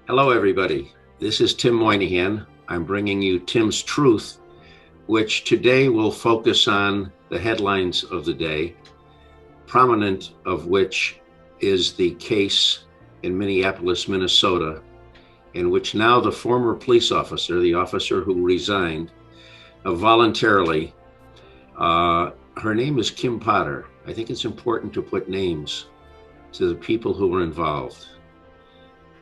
Hello, everybody. This is Tim Moynihan. I'm bringing you Tim's Truth, which today will focus on the headlines of the day, prominent of which is the case in Minneapolis, Minnesota, in which now the former police officer, the officer who resigned voluntarily, her name is Kim Potter. I think it's important to put names to the people who were involved.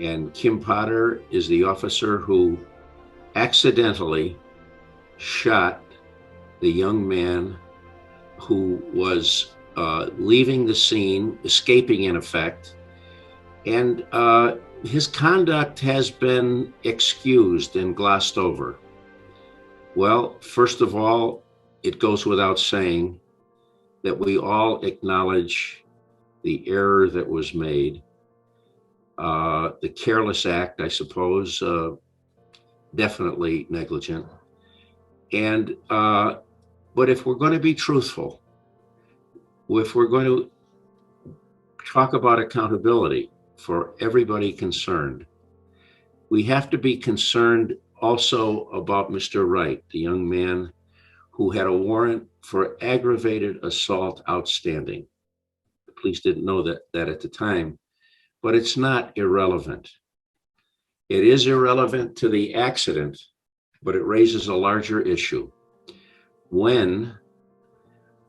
And Kim Potter is the officer who accidentally shot the young man who was leaving the scene, escaping in effect, and his conduct has been excused and glossed over. Well, first of all, it goes without saying that we all acknowledge the error that was made, the careless act, I suppose, definitely negligent. And but if we're going to be truthful, if we're going to talk about accountability for everybody concerned, we have to be concerned also about Mr. Wright, the young man who had a warrant for aggravated assault outstanding. The police didn't know that at the time, but it's not irrelevant. It is irrelevant to the accident, but it raises a larger issue. When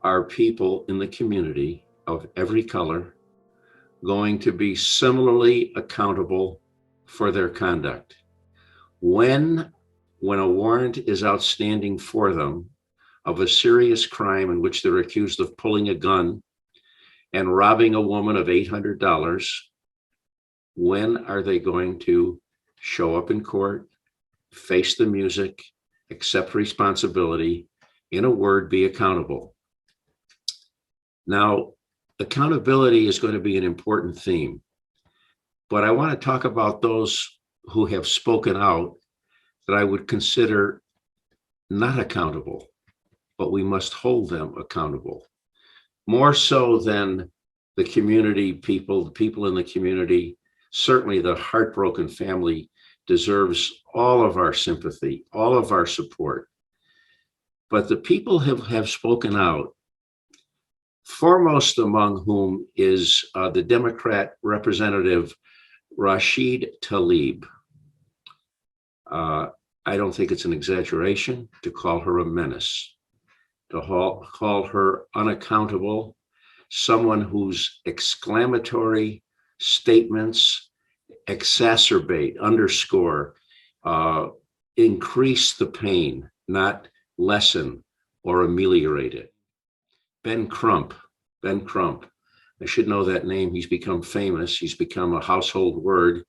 are people in the community of every color going to be similarly accountable for their conduct? When a warrant is outstanding for them of a serious crime in which they're accused of pulling a gun and robbing a woman of $800, when are they going to show up in court, face the music, accept responsibility, in a word, be accountable? Now, accountability is going to be an important theme, but I want to talk about those who have spoken out that I would consider not accountable, but we must hold them accountable. More so than the community people, the people in the community, certainly the heartbroken family deserves all of our sympathy, all of our support. But the people have spoken out, foremost among whom is the Democrat Representative Rashid Tlaib. I don't think it's an exaggeration to call her a menace, to call her unaccountable, someone whose exclamatory statements exacerbate, underscore, increase the pain, not lessen or ameliorate it. Ben Crump. I should know that name. He's become famous. He's become a household word,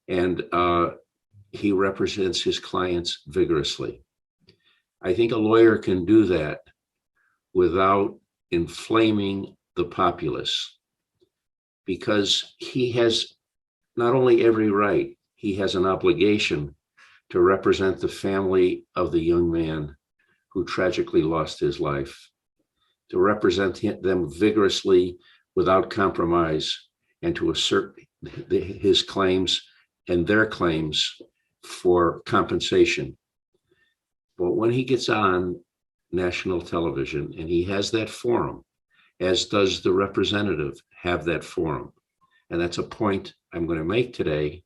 and he represents his clients vigorously. I think a lawyer can do that without inflaming the populace, because he has not only every right, he has an obligation to represent the family of the young man who tragically lost his life, to represent them vigorously without compromise, and to assert his claims and their claims for compensation. But when he gets on national television, and he has that forum, as does the representative have that forum, and that's a point I'm going to make today,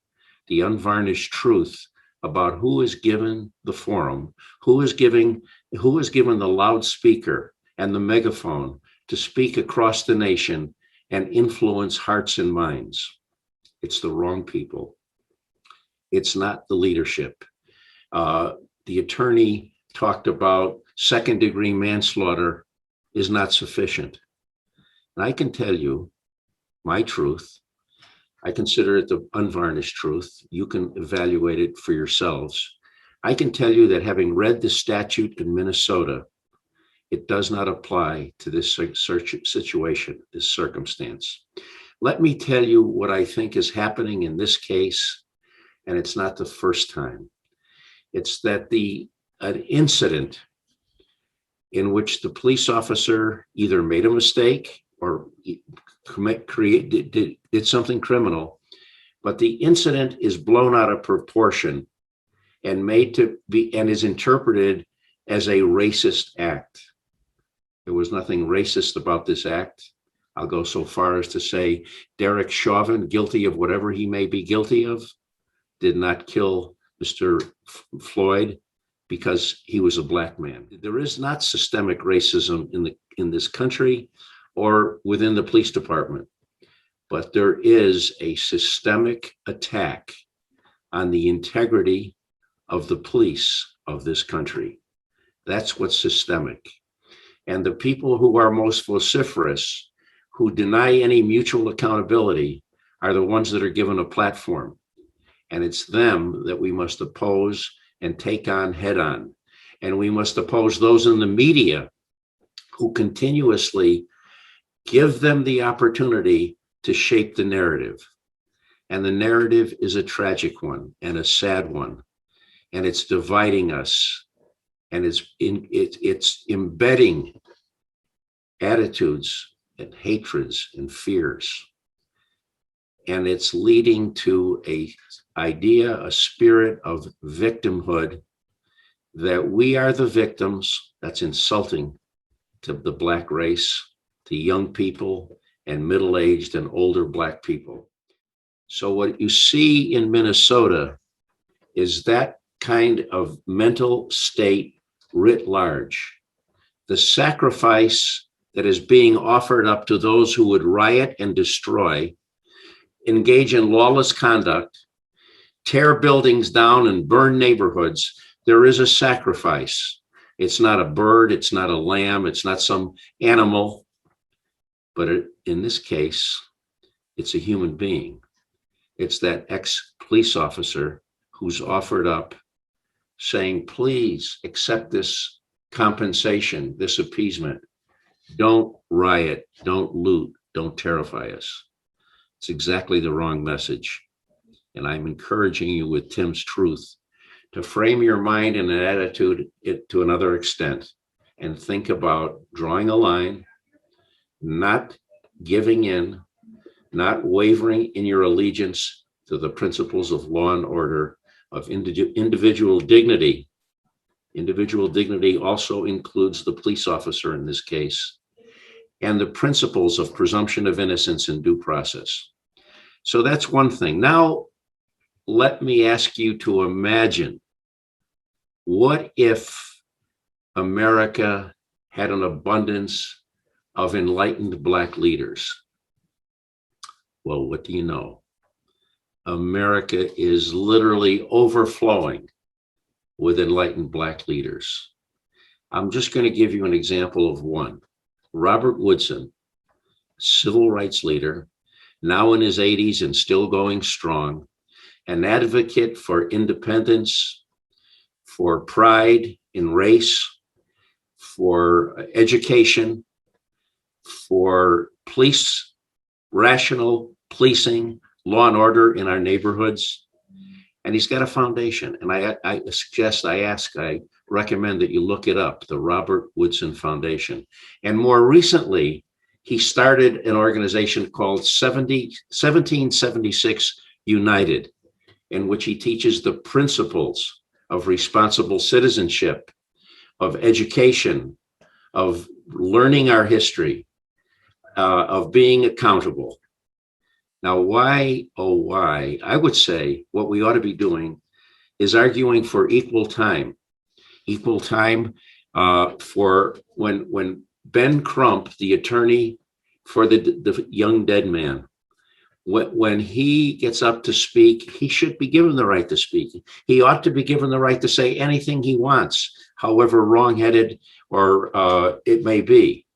the unvarnished truth about who is given the forum, who is given the loudspeaker and the megaphone to speak across the nation and influence hearts and minds. It's the wrong people. It's not the leadership. The attorney talked about second-degree manslaughter is not sufficient. And I can tell you my truth. I consider it the unvarnished truth. You can evaluate it for yourselves. I can tell you that having read the statute in Minnesota, it does not apply to this situation, this circumstance. Let me tell you what I think is happening in this case, and it's not the first time. It's that an incident in which the police officer either made a mistake or did something criminal, but the incident is blown out of proportion and made to be and is interpreted as a racist act. There was nothing racist about this act. I'll go so far as to say Derek Chauvin, guilty of whatever he may be guilty of, did not kill Mr. Floyd because he was a black man. There is not systemic racism in this country or within the police department, but there is a systemic attack on the integrity of the police of this country. That's what's systemic. And the people who are most vociferous, who deny any mutual accountability, are the ones that are given a platform. And it's them that we must oppose and take on head on. And we must oppose those in the media who continuously give them the opportunity to shape the narrative. And the narrative is a tragic one and a sad one. And it's dividing us. And it's embedding attitudes and hatreds and fears. And it's leading to a spirit of victimhood, that we are the victims. That's insulting to the Black race, to young people and middle-aged and older Black people. So what you see in Minnesota is that kind of mental state writ large. The sacrifice that is being offered up to those who would riot and destroy, engage in lawless conduct, tear buildings down and burn neighborhoods. There is a sacrifice. It's not a bird, it's not a lamb, it's not some animal, but in this case, it's a human being. It's that ex-police officer who's offered up saying, please accept this compensation, this appeasement. Don't riot, don't loot, don't terrify us. It's exactly the wrong message. And I'm encouraging you with Tim's truth to frame your mind and an attitude to another extent and think about drawing a line, not giving in, not wavering in your allegiance to the principles of law and order, of individual dignity. Individual dignity also includes the police officer in this case, and the principles of presumption of innocence and due process. So that's one thing. Now, let me ask you to imagine, what if America had an abundance of enlightened Black leaders? Well, what do you know? America is literally overflowing with enlightened Black leaders. I'm just going to give you an example of one. Robert Woodson, civil rights leader, now in his 80s and still going strong, an advocate for independence, for pride in race, for education, for police, rational policing, law and order in our neighborhoods. And he's got a foundation. And I recommend that you look it up, the Robert Woodson Foundation. And more recently, he started an organization called 1776 United, in which he teaches the principles of responsible citizenship, of education, of learning our history, of being accountable. Now, why, oh, why? I would say what we ought to be doing is arguing for equal time for when Ben Crump, the attorney for the young dead man, when he gets up to speak, he should be given the right to speak. He ought to be given the right to say anything he wants, however wrongheaded or it may be.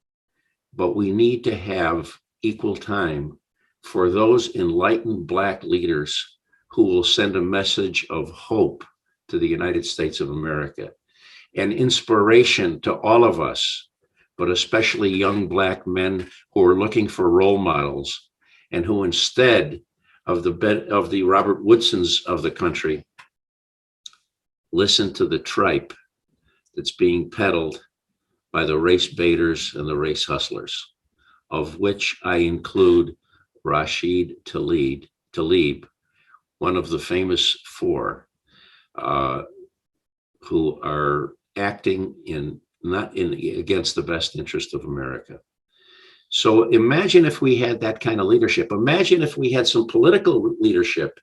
But we need to have equal time for those enlightened Black leaders who will send a message of hope to the United States of America, and inspiration to all of us, but especially young Black men who are looking for role models, and who, instead of the Robert Woodsons of the country, listen to the tripe that's being peddled by the race baiters and the race hustlers, of which I include Rashid Tlaib, one of the famous four, uh, who are acting not against the best interest of America. So imagine if we had that kind of leadership. Imagine if we had some political leadership,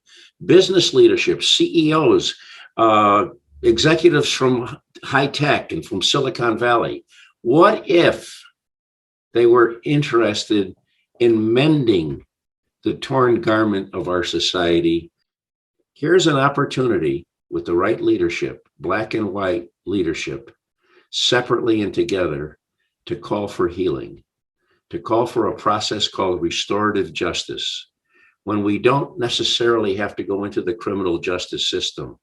business leadership, CEOs, executives from high tech and from Silicon Valley. What if they were interested in mending the torn garment of our society? Here's an opportunity with the right leadership, black and white leadership, separately and together, to call for healing, to call for a process called restorative justice, when we don't necessarily have to go into the criminal justice system,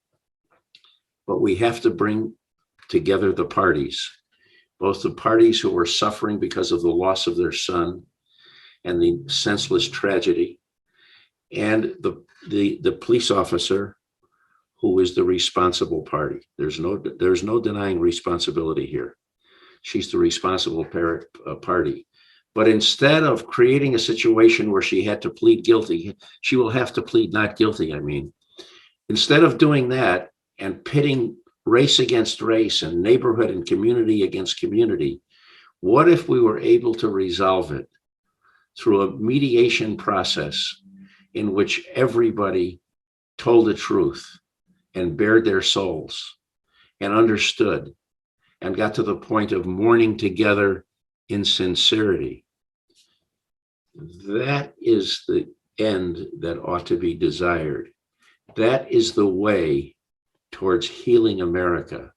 but we have to bring together the parties, both the parties who are suffering because of the loss of their son and the senseless tragedy, and the police officer who is the responsible party. There's no denying responsibility here. She's the responsible party. But instead of creating a situation where she had to plead guilty, she will have to plead not guilty, I mean. Instead of doing that and pitting race against race and neighborhood and community against community, what if we were able to resolve it through a mediation process in which everybody told the truth and bared their souls and understood and got to the point of mourning together in sincerity? That is the end that ought to be desired. That is the way towards healing America.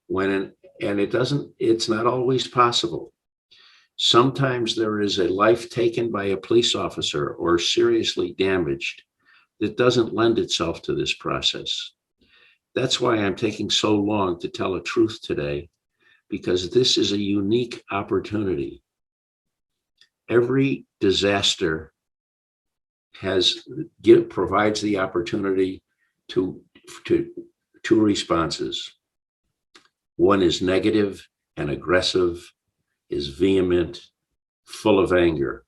It's not always possible. Sometimes there is a life taken by a police officer or seriously damaged that doesn't lend itself to this process. That's why I'm taking so long to tell a truth today, because this is a unique opportunity. Every disaster provides the opportunity to two responses. One is negative and aggressive, is vehement, full of anger.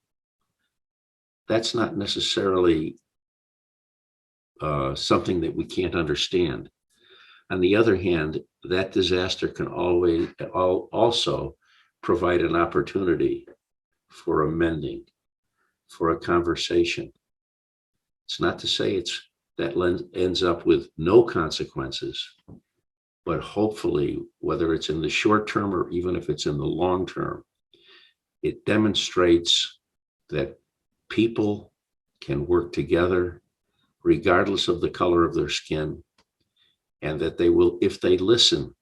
That's not necessarily something that we can't understand. On the other hand, that disaster can also provide an opportunity for amending, for a conversation. It's not to say that ends up with no consequences, but hopefully, whether it's in the short term or even if it's in the long term, it demonstrates that people can work together regardless of the color of their skin, and that they will, if they listen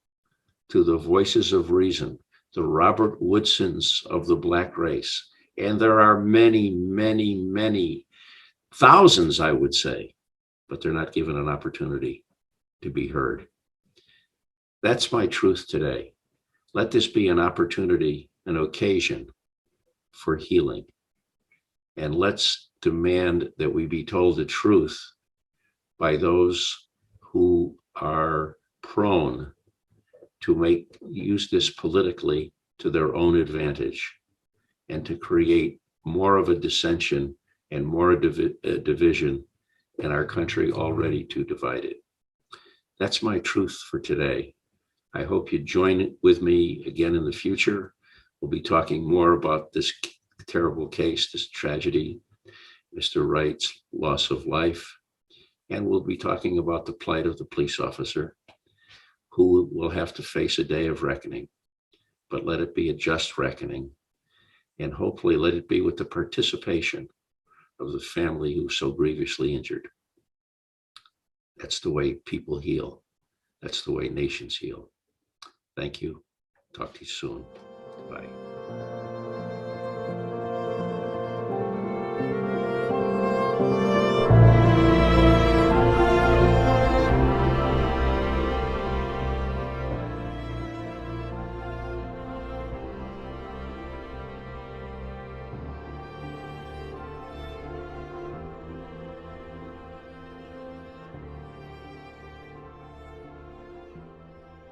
to the voices of reason, the Robert Woodsons of the Black race, and there are many, many, many thousands, I would say, but they're not given an opportunity to be heard. That's my truth today. Let this be an opportunity, an occasion for healing. And let's demand that we be told the truth by those who are prone to use this politically to their own advantage and to create more of a dissension and more a division in our country already too divided. That's my truth for today. I hope you join with me again in the future. We'll be talking more about this terrible case, this tragedy, Mr. Wright's loss of life. And we'll be talking about the plight of the police officer, who will have to face a day of reckoning. But let it be a just reckoning. And hopefully let it be with the participation of the family who's so grievously injured. That's the way people heal. That's the way nations heal. Thank you. Talk to you soon. Bye.